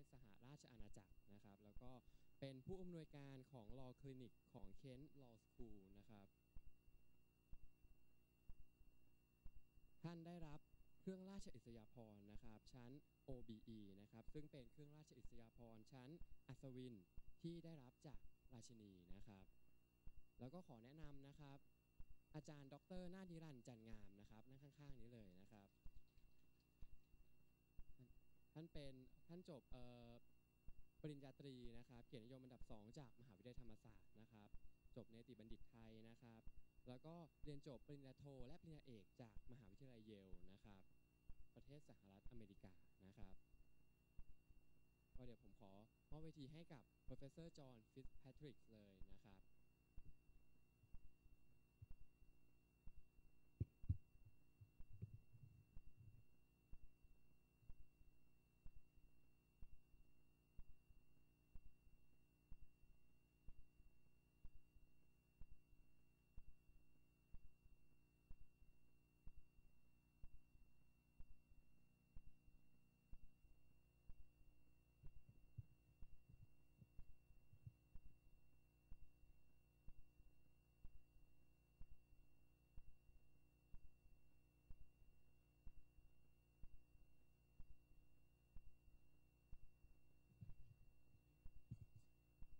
ศสหราชอาณาจักรนะครับแล้วก็เป็นผู้อำนวยการของ Law Clinic ของ Kent Law School นะครับท่านได้รับเครื่องราชอิสริยาภรณ์นะครับชั้น OBE นะครับซึ่งเป็นเครื่องราชอิสริยาภรณ์ชั้นอัศวินที่ได้รับจากราชินีนะครับแล้วก็ขอแนะนำนะครับอาจารย์ดร.นาฏนิรันดร์จันงามนะครับนั่งข้างๆนี้เลยนะครับท่านจบปริญญาตรีนะครับเกียรตินิยมอันดับ2จากมหาวิทยาลัยธรรมศาสตร์นะครับจบเนติบัณฑิตไทยนะครับแล้วก็เรียนจบปริญญาโทและปริญญาเอกจากมหาวิทยาลัยเยลนะครับประเทศสหรัฐอเมริกานะครับก็เดี๋ยวผมขอมอบเวทีให้กับ Professor John Fitzpatrick เลยนะครับ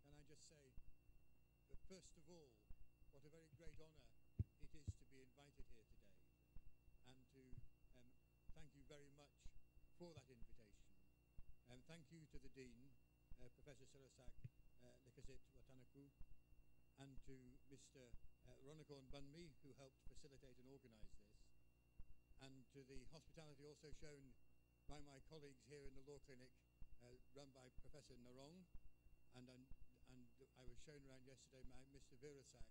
Can I just say that first of all, what a very great honour it is to be invited here today, and to thank you very much for that invitation. And thank you to the Dean, Professor Sarasak Lekasit Watanaku, and to Mr. Ronicorn Bunmi, who helped facilitate and organise this, and to the hospitality also shown by my colleagues here in the Law Clinic, run by Professor Narong, and I was shown around yesterday by Mr. Virasak,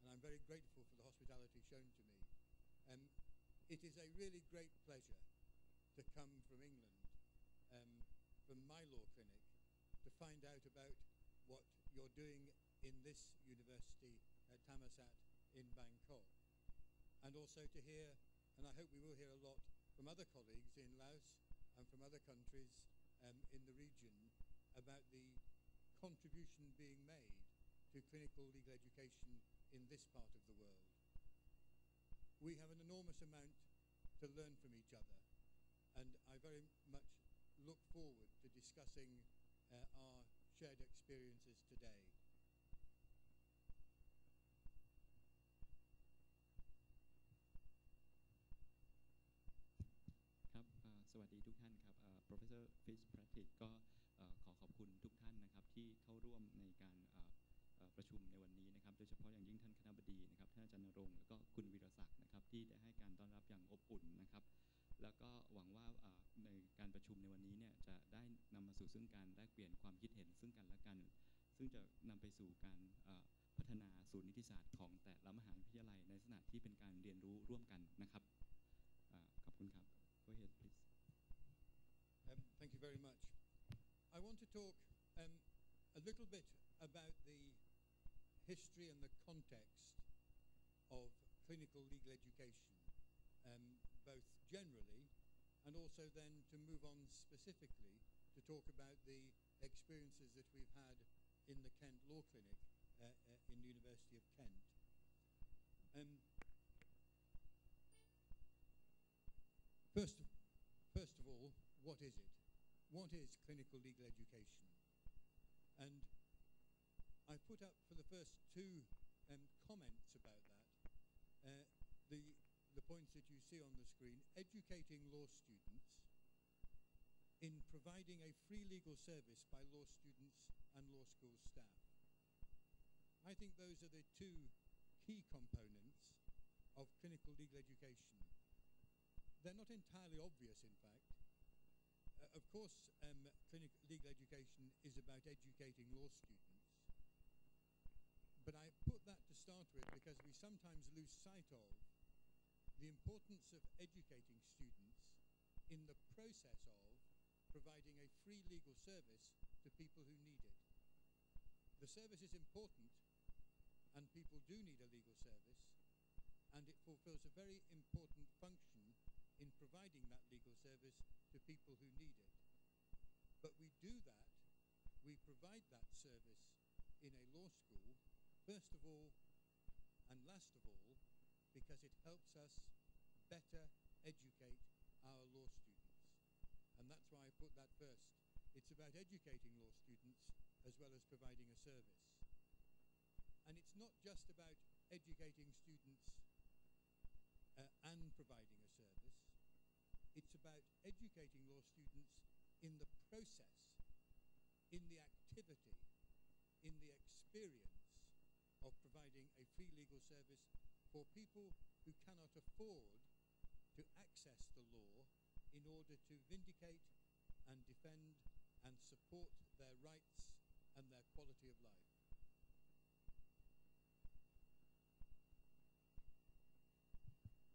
and I'm very grateful for the hospitality shown to me. It is a really great pleasure to come from England, from my law clinic, to find out about what you're doing in this university at Thammasat in Bangkok, and also to hear, and I hope we will hear a lot from other colleagues in Laos and from other countries in the region about the contribution being made to clinical legal education in this part of the world. We have an enormous amount to learn from each other, and I very much look forward to discussing our shared experiences today. ครับสวัสดีทุกท่านครับ Professor Fitzpatrick ก็ขอขอบคุณทุกท่านนะครับที่เข้าร่วมในการประชุมในวันนี้นะครับโดยเฉพาะอย่างยิ่งท่านคณบดีนะครับท่านอาจารย์ณรงค์แล้วก็คุณวีรศักดิ์นะครับที่ได้ให้การต้อนรับอย่างอบอุ่นนะครับแล้วก็หวังว่าในการประชุมในวันนี้เนี่ยจะได้นำมาสู่ซึ่งการแลกเปลี่ยนความคิดเห็นซึ่งกันและกันซึ่งจะนำไปสู่การพัฒนาศูนย์นิติศาสตร์ของแต่ละมหาวิทยาลัยในลักษณะที่เป็นการเรียนรู้ร่วมกันนะครับขอบคุณครับ Go ahead please. Thank you very much. I want to talk a little bit about the history and the context of clinical legal education, both generally and also then to move on specifically to talk about the experiences that we've had in the Kent Law Clinic in the University of Kent. First of all, what is it? What is clinical legal education? And I put up for the first two comments about that the points that you see on the screen: educating law students in providing a free legal service by law students and law school staff. I think those are the two key components of clinical legal education. They're not entirely obvious, in fact. Of course, clinical legal education is about educating law students. But I put that to start with because we sometimes lose sight of the importance of educating students in the process of providing a free legal service to people who need it. The service is important, and people do need a legal service, and it fulfills a very important function in providing that legal service to people who need it. But we do we provide that service in a law school, first of all and last of all, because it helps us better educate our law students. And that's why I put that first. It's about educating law students as well as providing a service. And it's not just about educating students and providing a service. It's about educating law students in the process, in the activity, in the experience of providing a free legal service for people who cannot afford to access the law in order to vindicate and defend and support their rights and their quality of life.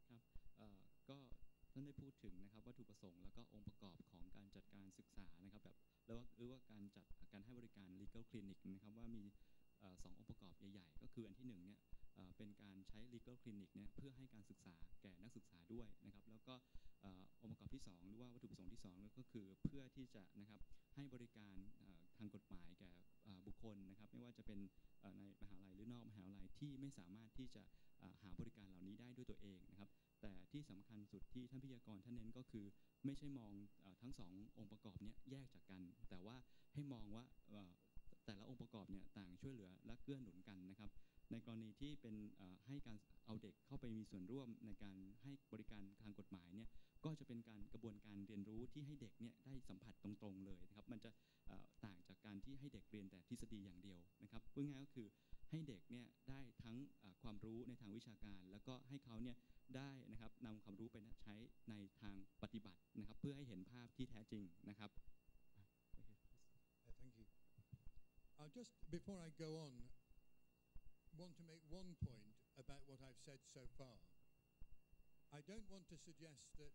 ครับก็ท่านได้พูดถึงนะครับวัตถุประสงค์แล้วก็องค์ประกอบของการจัดการศึกษานะครับแบบหรือว่าการจัดการให้บริการ legal clinic นะครับว่ามี2องค์ประกอบใหญ่ๆก็คืออันที่1เนี่ยเป็นการใช้ legal clinic เนี่ยเพื่อให้การศึกษาแก่นักศึกษาด้วยนะครับแล้วก็องค์ประกอบที่2หรือว่าวัตถุประสงค์ที่2ก็คือเพื่อที่จะนะครับให้บริการทางกฎหมายแก่บุคคลนะครับไม่ว่าจะเป็นในมหาลัยหรือนอกมหาลัยที่ไม่สามารถที่จะหาบริการเหล่านี้ได้ด้วยตัวเองนะครับแต่ที่สำคัญสุดที่ท่านพิทยากรท่านเน้นก็คือไม่ใช่มองทั้ง2องค์ประกอบนี้แยกจากกันแต่ว่าให้มองว่าแต่ละองค์ประกอบเนี่ยต่างช่วยเหลือและเกื้อหนุนกันนะครับในกรณีที่เป็นให้การเอาเด็กเข้าไปมีส่วนร่วมในการให้บริการทางกฎหมายเนี่ยก็จะเป็นกระบวนการเรียนรู้ที่ให้เด็กเนี่ยได้สัมผัสตรงๆเลยนะครับมันจะต่างจากการที่ให้เด็กเรียนแต่ทฤษฎีอย่างเดียวนะครับพูดง่ายก็คือให้เด็กเนี่ยได้ทั้งความรู้ในทางวิชาการแล้วก็ให้เขาเนี่ยได้นะครับนำความรู้ไปใช้ในทางปฏิบัตินะครับเพื่อให้เห็นภาพที่แท้จริงนะครับ Thank you. Just before I go on, want to make one point about what I've said so far. I don't want to suggest that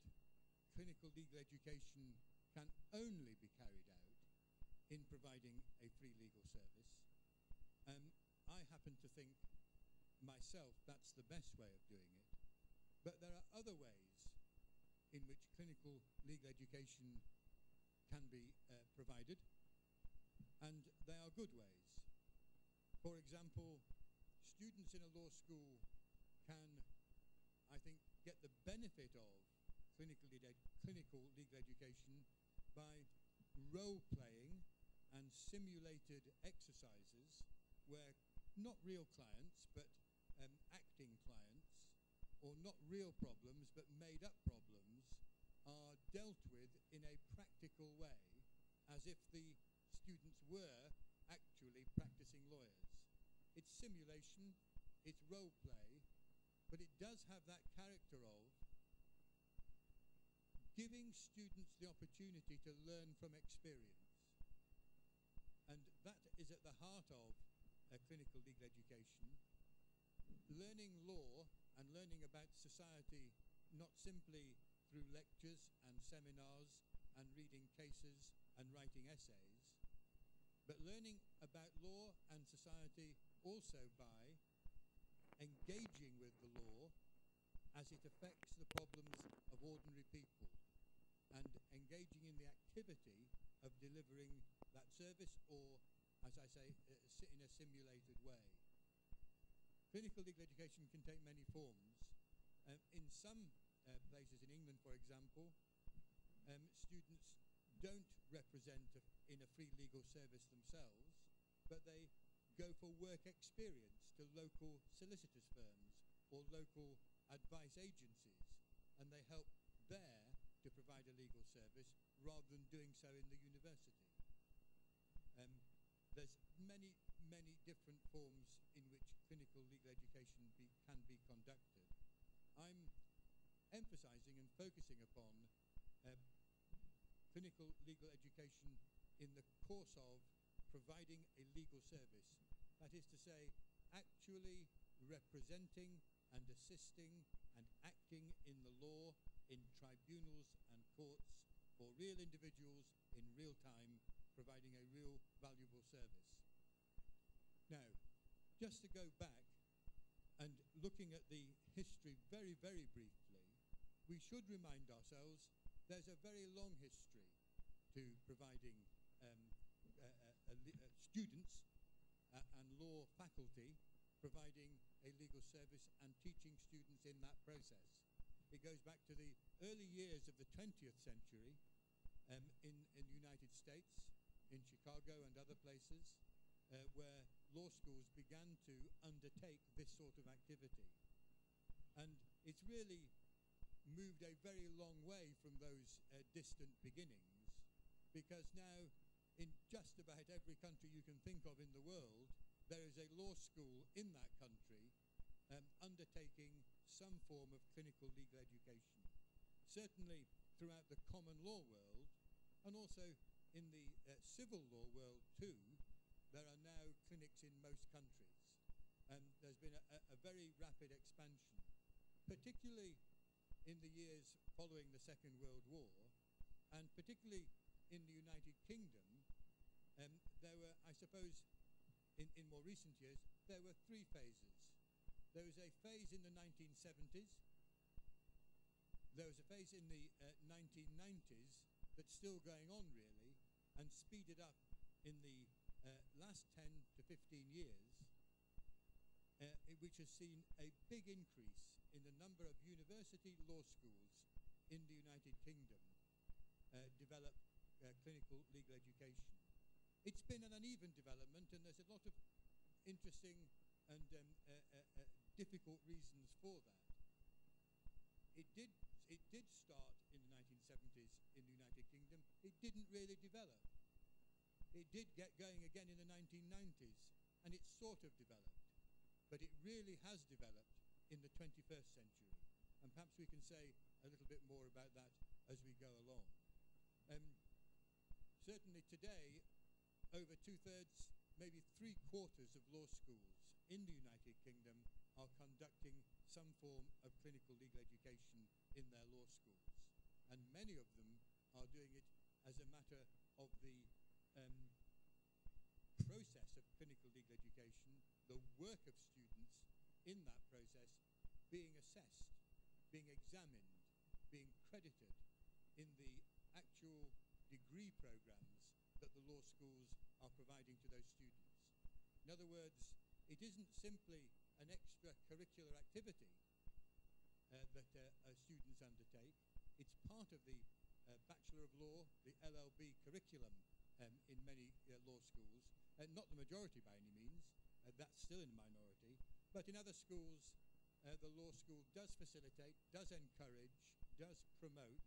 clinical legal education can only be carried out in providing a free legal service. I happen to think myself that's the best way of doing it. But there are other ways in which clinical legal education can be provided, and they are good ways. For example, students in a law school can, I think, get the benefit of clinical legal education by role-playing and simulated exercises where not real clients but acting clients, or not real problems but made-up problems, are dealt with in a practical way as if the students were actually practicing lawyers. It's simulation, it's role play, but it does have that character of giving students the opportunity to learn from experience. And that is at the heart of clinical legal education. Learning law and learning about society not simply through lectures and seminars and reading cases and writing essays, but learning about law and society also by engaging with the law as it affects the problems of ordinary people and engaging in the activity of delivering that service, or, as I say, in a simulated way. Clinical legal education can take many forms. In some places in England, for example, students don't represent in a free legal service themselves, but they go for work experience to local solicitors firms or local advice agencies, and they help there to provide a legal service rather than doing so in the university. There's many different forms in which clinical legal education can be conducted. I'm emphasizing and focusing upon clinical legal education in the course of providing a legal service. That is to say, actually representing and assisting and acting in the law in tribunals and courts for real individuals in real time, providing a real valuable service. Now, just to go back and looking at the history very, very briefly, we should remind ourselves there's a very long history to providing faculty providing a legal service and teaching students in that process. It goes back to the early years of the 20th century in the United States, in Chicago and other places, where law schools began to undertake this sort of activity. And it's really moved a very long way from those distant beginnings, because now in just about every country you can think of in the world, there is a law school in that country undertaking some form of clinical legal education. Certainly throughout the common law world, and also in the civil law world too, there are now clinics in most countries. And there's been a very rapid expansion, particularly in the years following the Second World War, and particularly in the United Kingdom. There were, I suppose, in more recent years, there were three phases. There was a phase in the 1970s, there was a phase in the 1990s that's still going on really, and speeded up in the last 10 to 15 years, which has seen a big increase in the number of university law schools in the United Kingdom develop clinical legal education. It's been an uneven development, and there's a lot of interesting and difficult reasons for that. It did start in the 1970s in the United Kingdom. It didn't really develop. It did get going again in the 1990s, and it sort of developed. But it really has developed in the 21st century. And perhaps we can say a little bit more about that as we go along. Certainly today, over 2/3, maybe 3/4 of law schools in the United Kingdom are conducting some form of clinical legal education in their law schools. And many of them are doing it as a matter of the process of clinical legal education, the work of students in that process being assessed, being examined, being credited in the actual degree programs that the law schools are providing to those students. In other words, it isn't simply an extracurricular activity that students undertake. It's part of the Bachelor of Law, the LLB curriculum in many law schools. Not the majority by any means, that's still in the minority, but in other schools the law school does facilitate, does encourage, does promote,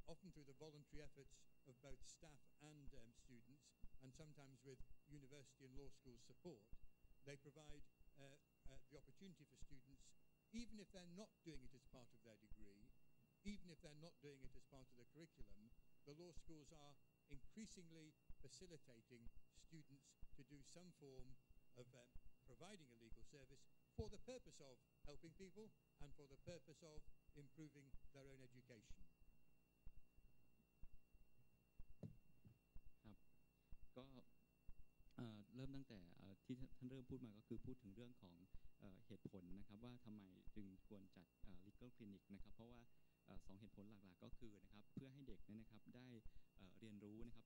often through the voluntary efforts of both staff and students, and sometimes with university and law school support. They provide the opportunity for students, even if they're not doing it as part of their degree, even if they're not doing it as part of the curriculum, the law schools are increasingly facilitating students to do some form of providing a legal service for the purpose of helping people and for the purpose of improving their own education. ครับก็เริ่มตั้งแต่ที่ท่านเริ่มพูดมาก็คือพูดถึงเรื่องของเหตุผลนะครับว่าทำไมจึงควรจัดlegal clinic นะครับเพราะว่าสองเหตุผลหลักๆก็คือนะครับเพื่อให้เด็กเนี่ยนะครับได้เรียนรู้นะครับ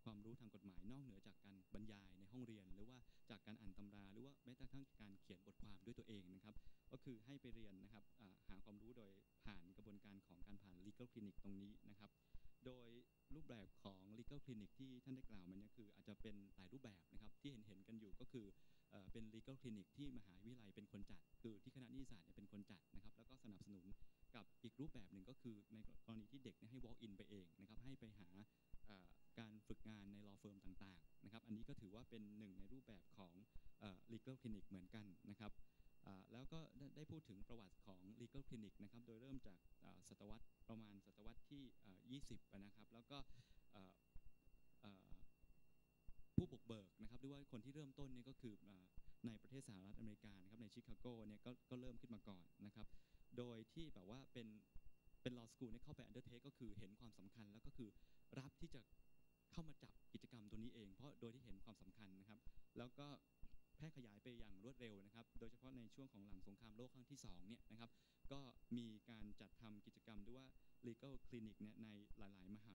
ความรู้ทางกฎหมายนอกเหนือจากการบรรยายในห้องเรียนหรือว่าจากการอ่านตำราหรือว่าแม้กระทั่งการเขียนบทความด้วยตัวเองนะครับก็คือให้ไปเรียนนะครับหาความรู้โดยผ่านกระบวนการของการผ่าน legal clinic ตรงนี้นะครับโดยรูปแบบของ legal clinic ที่ท่านได้กล่าวมาเนี่ยคืออาจจะเป็นหลายรูปแบบนะครับที่เห็นกันอยู่ก็คือเป็น legal clinic ที่มหาวิทยาลัยเป็นคนจัดคือที่คณะนิติศาสตร์เนี่ยเป็นคนจัดนะครับแล้วก็สนับสนุนกับอีกรูปแบบหนึ่งก็คือในกรณีที่เด็กเนี่ยให้ walk in ไปเองนะครับให้ไปหาการฝึกงานใน law firm ต่างๆนะครับอันนี้ก็ถือว่าเป็นหนึ่งในรูปแบบของlegal clinic เหมือนกันนะครับแล้วก็ได้พูดถึงประวัติของ legal clinic นะครับโดยเริ่มจากศตวรรษประมาณศตวรรษที่20นะครับแล้วก็ผู้บุกเบิกนะครับหรือว่าคนที่เริ่มต้นเนี่ยก็คือในประเทศสหรัฐอเมริกานะครับในชิคาโกเนี่ยก็เริ่มขึ้นมาก่อนนะครับโดยที่แบบว่าเป็น law school เนี่ยเข้าไป undertake ก็คือเห็นความสำคัญแล้วก็คือรับที่จะเข้ามาจับกิจกรรมตัวนี้เองเพราะโดยที่เห็นความสำคัญนะครับแล้วก็แพร่ขยายไปอย่างรวดเร็วนะครับโดยเฉพาะในช่วงของหลังสงครามโลกครั้งที่2เนี่ยนะครับก็มีการจัดทำกิจกรรมหรือว่า legal clinic เนี่ยในหลายๆมหา